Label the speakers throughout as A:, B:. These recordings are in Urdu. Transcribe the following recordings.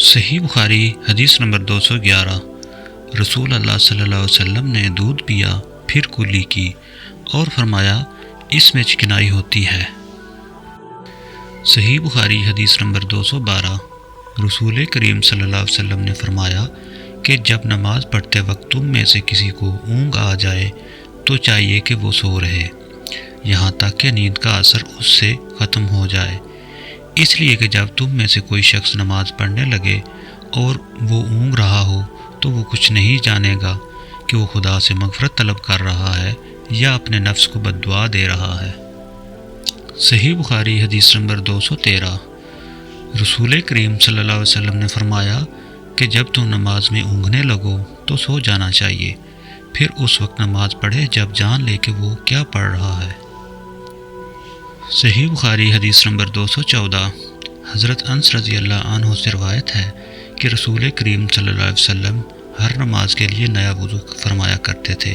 A: صحیح بخاری حدیث نمبر 211۔ رسول اللہ صلی اللہ علیہ وسلم نے دودھ پیا، پھر کلی کی اور فرمایا اس میں چکنائی ہوتی ہے۔ صحیح بخاری حدیث نمبر 212۔ رسول کریم صلی اللہ علیہ وسلم نے فرمایا کہ جب نماز پڑھتے وقت تم میں سے کسی کو اونگ آ جائے تو چاہیے کہ وہ سو رہے یہاں تک کہ نیند کا اثر اس سے ختم ہو جائے، اس لیے کہ جب تم میں سے کوئی شخص نماز پڑھنے لگے اور وہ اونگ رہا ہو تو وہ کچھ نہیں جانے گا کہ وہ خدا سے مغفرت طلب کر رہا ہے یا اپنے نفس کو بد دعا دے رہا ہے۔ صحیح بخاری حدیث نمبر 213۔ رسول کریم صلی اللہ علیہ وسلم نے فرمایا کہ جب تم نماز میں اونگنے لگو تو سو جانا چاہیے، پھر اس وقت نماز پڑھے جب جان لے کہ وہ کیا پڑھ رہا ہے۔ صحیح بخاری حدیث نمبر 214۔ حضرت انس رضی اللہ عنہ سے روایت ہے کہ رسول کریم صلی اللہ علیہ وسلم ہر نماز کے لیے نیا وضو فرمایا کرتے تھے۔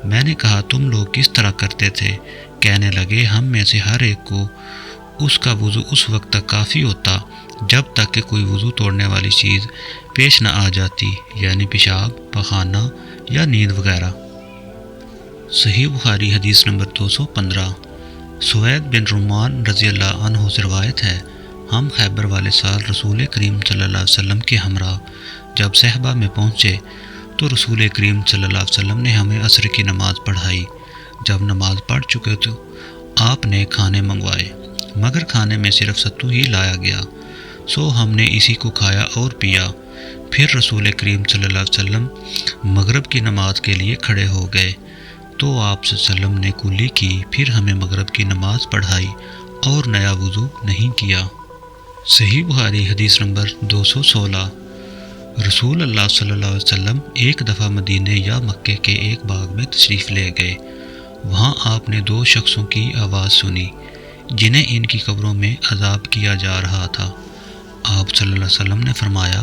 A: میں نے کہا تم لوگ کس طرح کرتے تھے؟ کہنے لگے ہم میں سے ہر ایک کو اس کا وضو اس وقت تک کافی ہوتا جب تک کہ کوئی وضو توڑنے والی چیز پیش نہ آ جاتی، یعنی پیشاب، پخانہ یا نیند وغیرہ۔ صحیح بخاری حدیث نمبر 215۔ سوید بن رومان رضی اللہ عنہ سے روایت ہے ہم خیبر والے سال رسول کریم صلی اللہ علیہ وسلم کے ہمراہ جب صحبہ میں پہنچے تو رسول کریم صلی اللہ علیہ وسلم نے ہمیں عصر کی نماز پڑھائی۔ جب نماز پڑھ چکے تو آپ نے کھانے منگوائے، مگر کھانے میں صرف ستو ہی لایا گیا، سو ہم نے اسی کو کھایا اور پیا۔ پھر رسول کریم صلی اللہ علیہ وسلم مغرب کی نماز کے لیے کھڑے ہو گئے تو آپ صلی اللہ علیہ وسلم نے کلی کی، پھر ہمیں مغرب کی نماز پڑھائی اور نیا وضو نہیں کیا۔ صحیح بخاری حدیث نمبر 216۔ رسول اللہ صلی اللہ علیہ وسلم ایک دفعہ مدینے یا مکے کے ایک باغ میں تشریف لے گئے۔ وہاں آپ نے 2 شخصوں کی آواز سنی جنہیں ان کی قبروں میں عذاب کیا جا رہا تھا۔ آپ صلی اللہ علیہ وسلم نے فرمایا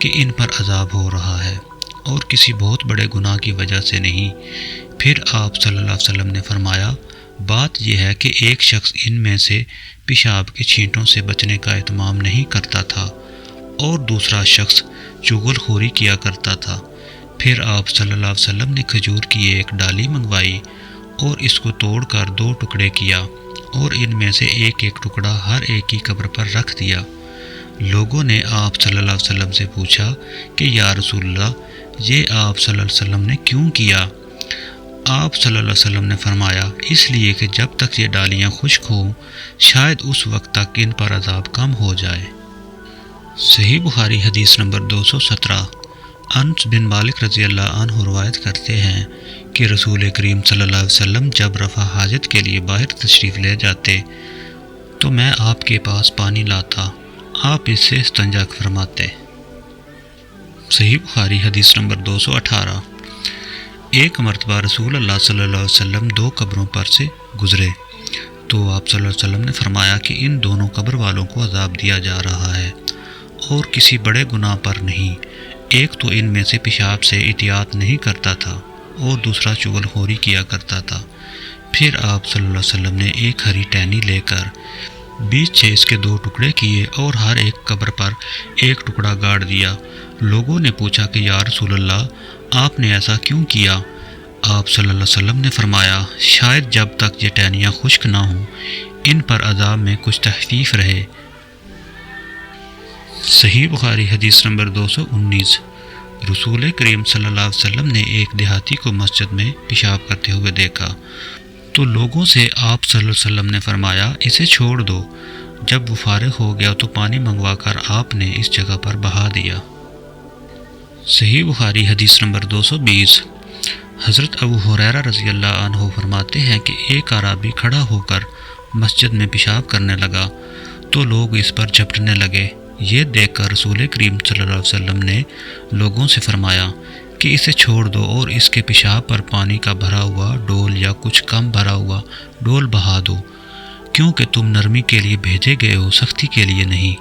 A: کہ ان پر عذاب ہو رہا ہے اور کسی بہت بڑے گناہ کی وجہ سے نہیں۔ پھر آپ صلی اللہ علیہ وسلم نے فرمایا بات یہ ہے کہ ایک شخص ان میں سے پیشاب کے چھینٹوں سے بچنے کا اہتمام نہیں کرتا تھا اور دوسرا شخص چغل خوری کیا کرتا تھا۔ پھر آپ صلی اللہ علیہ وسلم نے کھجور کی ایک ڈالی منگوائی اور اس کو توڑ کر 2 ٹکڑے کیا اور ان میں سے ایک ایک ٹکڑا ہر ایک کی قبر پر رکھ دیا۔ لوگوں نے آپ صلی اللہ علیہ وسلم سے پوچھا کہ یا رسول اللہ یہ آپ صلی اللہ علیہ وسلم نے کیوں کیا؟ آپ صلی اللہ علیہ وسلم نے فرمایا اس لیے کہ جب تک یہ ڈالیاں خشک ہوں شاید اس وقت تک ان پر عذاب کم ہو جائے۔ صحیح بخاری حدیث نمبر 217۔ انس بن مالک رضی اللہ عنہ روایت کرتے ہیں کہ رسول کریم صلی اللہ علیہ وسلم جب رفع حاجت کے لیے باہر تشریف لے جاتے تو میں آپ کے پاس پانی لاتا، آپ اس سے استنجا فرماتے۔ صحیح بخاری حدیث نمبر 218۔ ایک مرتبہ رسول اللہ صلی اللہ علیہ وسلم 2 قبروں پر سے گزرے تو آپ صلی اللہ علیہ وسلم نے فرمایا کہ ان دونوں قبر والوں کو عذاب دیا جا رہا ہے اور کسی بڑے گناہ پر نہیں۔ ایک تو ان میں سے پیشاب سے احتیاط نہیں کرتا تھا اور دوسرا چغل خوری کیا کرتا تھا۔ پھر آپ صلی اللہ علیہ وسلم نے ایک ہری ٹہنی لے کر بیچ سے اس کے 2 ٹکڑے کیے اور ہر ایک قبر پر ایک ٹکڑا گاڑ دیا۔ لوگوں نے پوچھا کہ یا رسول اللہ آپ نے ایسا کیوں کیا؟ آپ صلی اللہ علیہ وسلم نے فرمایا شاید جب تک یہ ٹہنیاں خشک نہ ہوں ان پر عذاب میں کچھ تخفیف رہے۔ صحیح بخاری حدیث نمبر 219۔ رسول کریم صلی اللہ علیہ وسلم نے ایک دیہاتی کو مسجد میں پیشاب کرتے ہوئے دیکھا تو لوگوں سے آپ صلی اللہ علیہ وسلم نے فرمایا اسے چھوڑ دو۔ جب وہ فارغ ہو گیا تو پانی منگوا کر آپ نے اس جگہ پر بہا دیا۔ صحیح بخاری حدیث نمبر 220۔ حضرت ابو ہریرہ رضی اللہ عنہ فرماتے ہیں کہ ایک اعرابی کھڑا ہو کر مسجد میں پیشاب کرنے لگا تو لوگ اس پر جھپٹنے لگے۔ یہ دیکھ کر رسول کریم صلی اللہ علیہ وسلم نے لوگوں سے فرمایا کہ اسے چھوڑ دو اور اس کے پیشاب پر پانی کا بھرا ہوا ڈول یا کچھ کم بھرا ہوا ڈول بہا دو، کیونکہ تم نرمی کے لیے بھیجے گئے ہو، سختی کے لیے نہیں۔